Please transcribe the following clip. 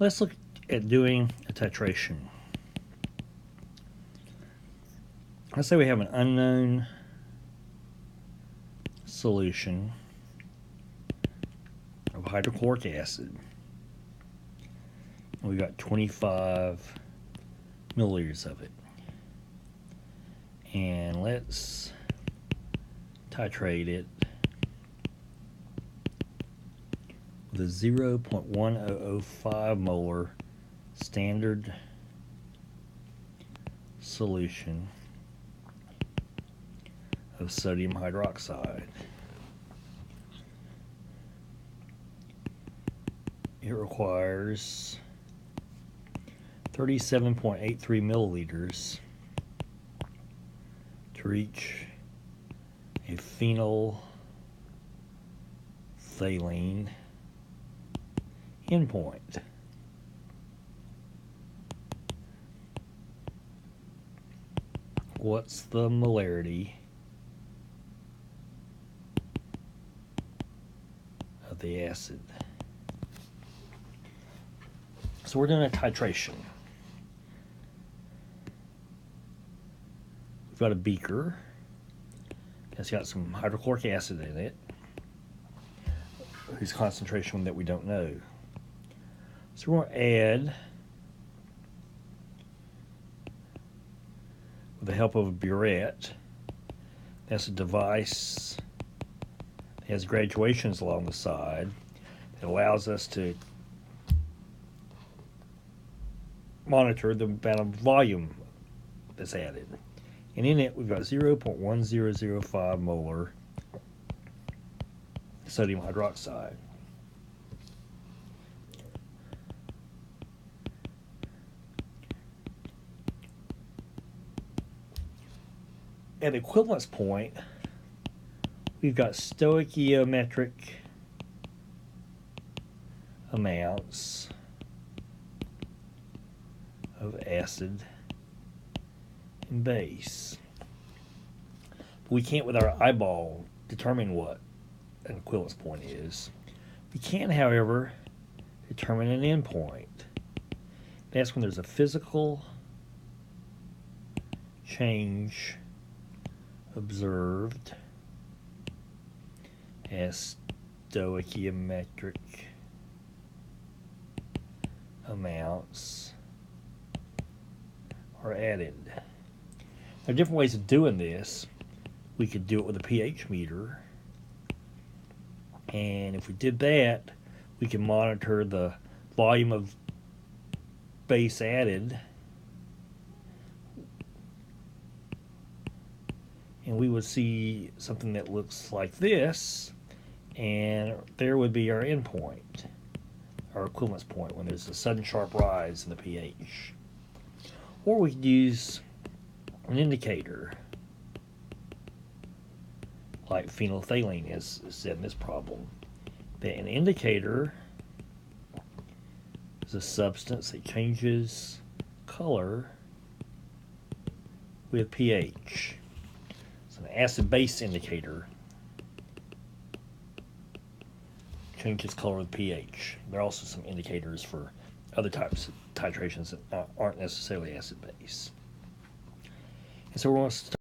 Let's look at doing a titration. Let's say we have an unknown solution of hydrochloric acid. We got 25 milliliters of it. And let's titrate it with a 0.1005 molar standard solution of sodium hydroxide. It requires 37.83 milliliters to reach a phenolphthalein endpoint. What's the molarity of the acid? So we're doing a titration. We've got a beaker that's got some hydrochloric acid in it, whose concentration that we don't know. So we're going to add, with the help of a burette. That's a device that has graduations along the side that allows us to monitor the amount of volume that's added. And in it, we've got 0.1005 molar sodium hydroxide. At the equivalence point, we've got stoichiometric amounts of acid and base. We can't, with our eyeball, determine what an equivalence point is. We can, however, determine an endpoint. That's when there's a physical change observed as stoichiometric amounts are added. There are different ways of doing this. We could do it with a pH meter, and if we did that, we can monitor the volume of base added, and we would see something that looks like this, and there would be our endpoint, our equivalence point, when there's a sudden sharp rise in the pH. Or we could use an indicator, like phenolphthalein is said in this problem. An indicator is a substance that changes color with pH. It's an acid-base indicator. Changes color with pH. There are also some indicators for other types of titrations that aren't necessarily acid-base. And so we're going to start